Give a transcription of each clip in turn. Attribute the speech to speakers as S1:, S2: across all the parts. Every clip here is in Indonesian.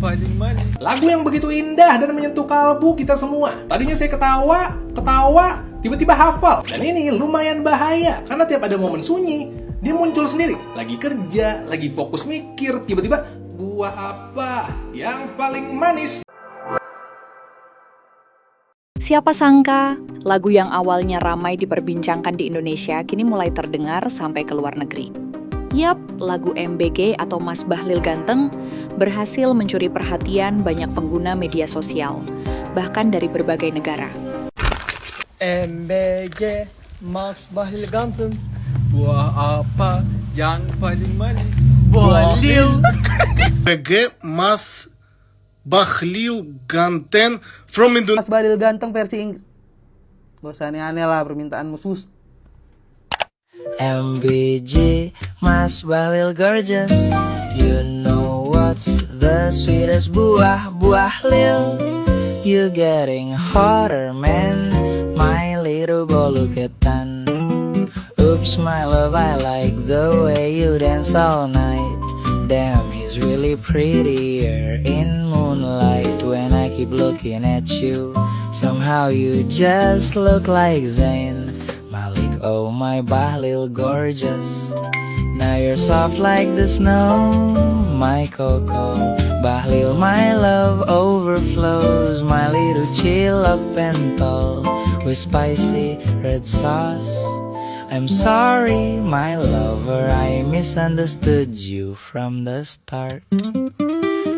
S1: paling manis.
S2: Lagu yang begitu indah dan menyentuh kalbu kita semua. Tadinya saya ketawa, tiba-tiba hafal. Dan ini lumayan bahaya, karena tiap ada momen sunyi, dia muncul sendiri. Lagi kerja, lagi fokus mikir, tiba-tiba, buah apa yang paling manis?
S3: Siapa sangka, lagu yang awalnya ramai diperbincangkan di Indonesia kini mulai terdengar sampai ke luar negeri. Yap, lagu MBG atau Mas Bahlil Ganteng berhasil mencuri perhatian banyak pengguna media sosial, bahkan dari berbagai negara.
S1: MBG, Mas Bahlil Ganteng, buah apa yang paling manis?
S2: Bahlil.
S4: MBG, Mas Bahlil Ganteng from Indonesia.
S5: Mas Bahlil Ganteng versi Inggris. Gak usah aneh-aneh lah permintaanmu sus.
S6: MBG, Mas Bahlil gorgeous. You know what's the sweetest buah lil. You getting hotter man, my little boluketan. Oops my love, I like the way you dance all night. Damn, he's really prettier in moonlight. When I keep looking at you, somehow you just look like Zayn Malik. Oh my Bahlil gorgeous. Now you're soft like the snow, my cocoa. Bahlil, my love overflows. My little chilok pentol with spicy red sauce. I'm sorry, my lover, I misunderstood you from the start.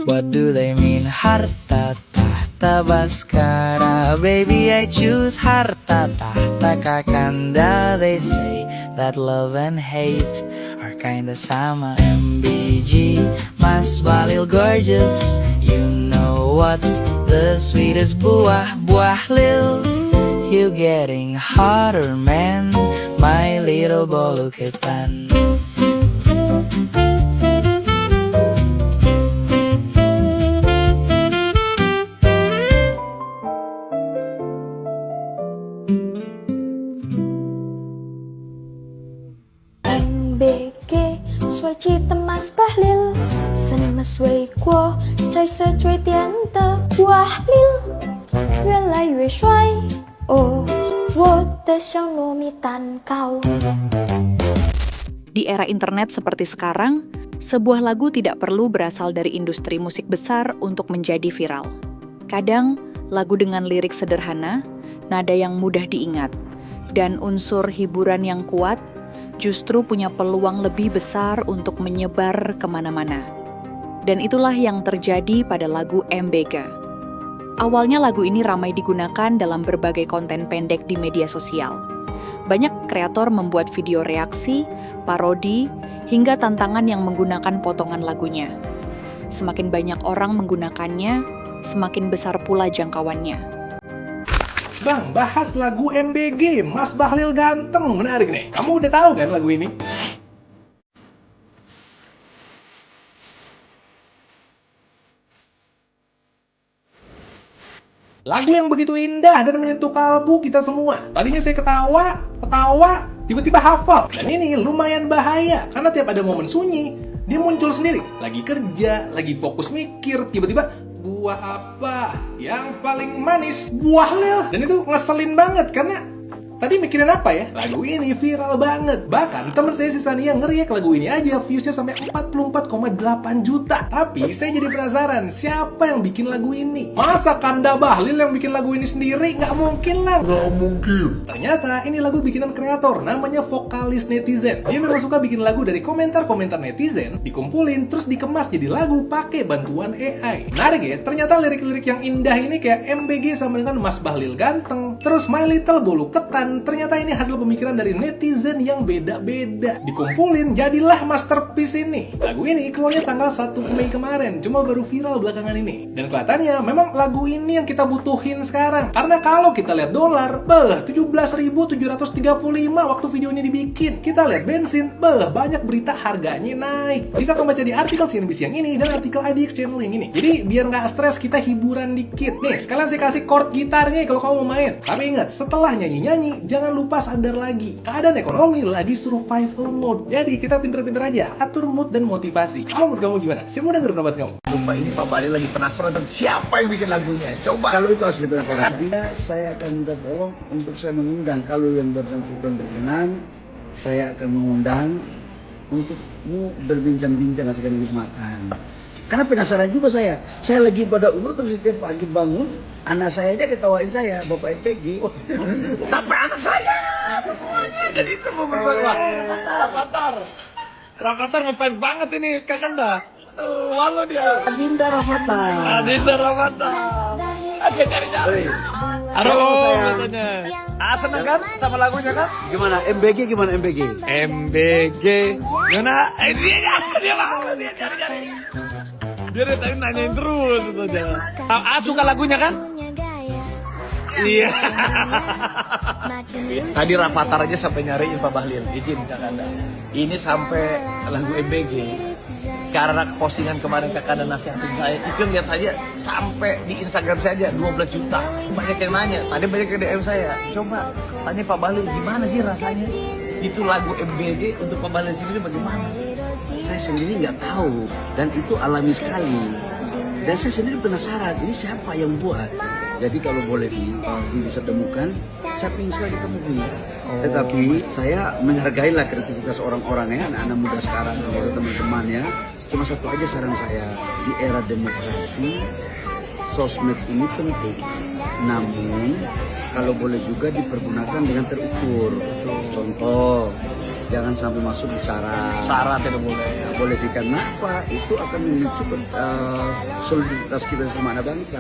S6: What do they mean? Harta tahta baskara. Baby, I choose harta tahta kakanda. They say that love and hate are kinda sama. MBG, Mas Bahlil gorgeous. You know what's the sweetest buah lil. You getting hotter man, my little boluketan.
S7: MBG 帅气的 Mas Bahlil， 什么水果在色最甜的Bahlil， 越来越帅哦，我的小糯米蛋糕。
S3: Di era internet seperti sekarang, sebuah lagu tidak perlu berasal dari industri musik besar untuk menjadi viral. Kadang, lagu dengan lirik sederhana, nada yang mudah diingat, dan unsur hiburan yang kuat justru punya peluang lebih besar untuk menyebar kemana-mana. Dan itulah yang terjadi pada lagu MBG. Awalnya lagu ini ramai digunakan dalam berbagai konten pendek di media sosial. Banyak kreator membuat video reaksi, parodi, hingga tantangan yang menggunakan potongan lagunya. Semakin banyak orang menggunakannya, semakin besar pula jangkauannya.
S2: Bang, bahas lagu MBG, Mas Bahlil Ganteng. Menarik nih. Kamu udah tahu kan lagu ini? Lagu yang begitu indah dan menyentuh kalbu kita semua. Tadinya saya ketawa, tiba-tiba hafal. Dan ini lumayan bahaya, karena tiap ada momen sunyi, dia muncul sendiri. Lagi kerja, lagi fokus mikir, tiba-tiba, buah apa yang paling manis? Bahlil. Dan itu ngeselin banget, karena tadi mikirin apa ya? Lagu ini viral banget. Bahkan teman saya si Sania ngeriak lagu ini aja viewsnya sampai 44,8 juta. Tapi saya jadi penasaran, siapa yang bikin lagu ini? Masa Kanda Bahlil yang bikin lagu ini sendiri? Nggak mungkin lah. Nggak mungkin. Ternyata ini lagu bikinan kreator, namanya Vokalis Netizen. Dia memang suka bikin lagu dari komentar-komentar netizen, dikumpulin terus dikemas jadi lagu pakai bantuan AI. Menarik ya, ternyata lirik-lirik yang indah ini kayak MBG sama dengan Mas Bahlil Ganteng, terus My Little Boluketan. Ternyata ini hasil pemikiran dari netizen yang beda-beda. Dikumpulin, jadilah masterpiece ini. Lagu ini keluarnya tanggal 1 Mei kemarin, cuma baru viral belakangan ini. Dan kelihatannya memang lagu ini yang kita butuhin sekarang. Karena kalau kita lihat dolar, 17.735 waktu video ini dibikin. Kita lihat bensin, banyak berita harganya naik. Bisa kamu baca di artikel CNBC yang ini dan artikel IDX Channel yang ini. Jadi biar nggak stres, kita hiburan dikit. Nih, sekalian saya kasih chord gitarnya kalau kamu mau main. Tapi ingat, setelah nyanyi-nyanyi, kembali. Jangan lupa sadar lagi, keadaan ekonomi lagi survival mode. Jadi kita pinter-pinter aja, atur mood dan motivasi. Kalau menurut kamu gimana? Saya mau denger pendapat kamu.
S8: Lupa ini Pak Bali lagi penasaran tentang siapa yang bikin lagunya. Coba. Kalau itu harus diperhatikan. Artinya saya akan minta tolong untuk saya mengundang. Kalau yang bersangkutan berkenan, saya akan mengundang untuk berbincang-bincang sekaligus makan. Karena penasaran juga saya. Saya lagi pada umur terus setiap pagi bangun, anak saya aja ketawain saya, Bapak MPG. Sampai anak saya semuanya. Jadi semua berubah. Rafathar ngefans banget ini Kakanda. Walau dia. Adinda Rafathar. Ada cari-cari.
S1: Aduh, katanya. Seneng kan sama lagunya kan?
S8: Gimana? MBG gimana MBG?
S1: MBG. Gimana? Dia mau dia cari-cari. Dia dari tadi nanyain terus saja. Suka lagunya kan? Iya. Tadi Rafathar aja sampai nyariin Pak Bahlil. Izin Kakanda. Ini sampai lagu MBG. Karena postingan kemarin Kakanda nasihatin saya, itu lihat saja sampai di Instagram saja 12 juta. Banyak yang nanya. Tadi banyak yang DM saya. Coba tanya Pak Bahlil gimana sih rasanya? Itu lagu MBG untuk Pak Bahlil sendiri bagaimana?
S8: Saya sendiri nggak tahu dan itu alami sekali. Dan saya sendiri penasaran ini siapa yang buat. Jadi kalau boleh bisa temukan, saya ingin sekali ketemu ini. Tetapi saya menghargailah kreativitas orang-orang ya, anak-anak muda sekarang, gitu, teman-teman ya. Cuma satu aja saran saya, di era demokrasi, sosmed ini penting. Namun kalau boleh juga dipergunakan dengan terukur. Contoh, jangan sampai masuk di syarat
S1: tidak boleh.
S8: Nggak boleh sih, karena apa? Itu akan memicu soliditas kita sama anak bangsa.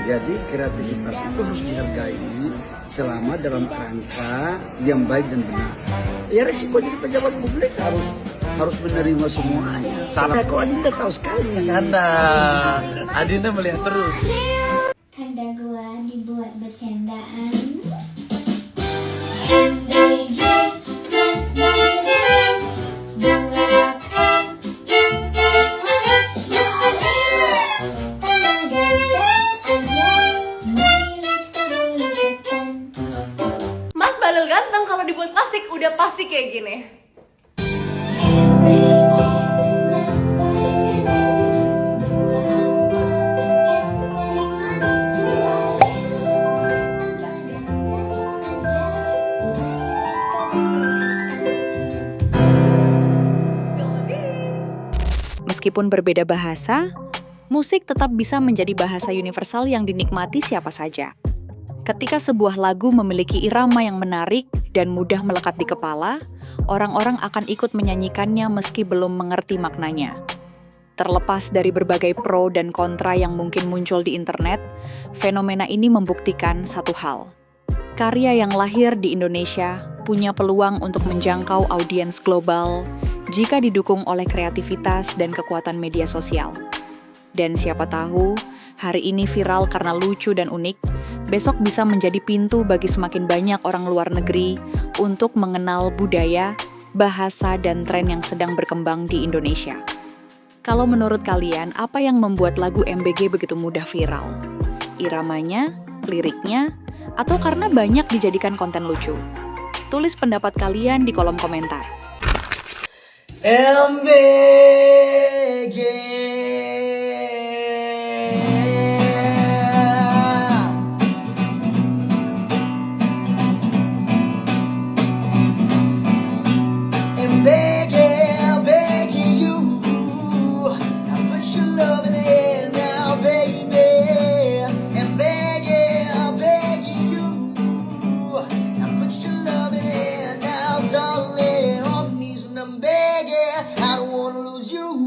S8: Jadi kreativitas itu harus dihargai selama dalam kerangka yang baik dan benar. Ya resiko jadi pejabat publik harus menerima semuanya. Saya kok Adinda tahu sekali.
S1: Adinda melihat terus.
S7: Kanda gua dibuat bercandaan. MBG plus Bahlil, dua yang manis Bahlil. Gaya aja, milik terlalu.
S9: Mas Bahlil ganteng kalau dibuat plastik udah pasti kayak gini.
S3: Meskipun berbeda bahasa, musik tetap bisa menjadi bahasa universal yang dinikmati siapa saja. Ketika sebuah lagu memiliki irama yang menarik dan mudah melekat di kepala, orang-orang akan ikut menyanyikannya meski belum mengerti maknanya. Terlepas dari berbagai pro dan kontra yang mungkin muncul di internet, fenomena ini membuktikan satu hal. Karya yang lahir di Indonesia punya peluang untuk menjangkau audiens global jika didukung oleh kreativitas dan kekuatan media sosial. Dan siapa tahu, hari ini viral karena lucu dan unik, besok bisa menjadi pintu bagi semakin banyak orang luar negeri untuk mengenal budaya, bahasa, dan tren yang sedang berkembang di Indonesia. Kalau menurut kalian, apa yang membuat lagu MBG begitu mudah viral? Iramanya, liriknya, atau karena banyak dijadikan konten lucu? Tulis pendapat kalian di kolom komentar.
S6: MBG. MBG, begging you, I put your love in the air now, baby. MBG, begging you, I put your love in the air now, darling. On these, and I'm begging, I don't wanna lose you.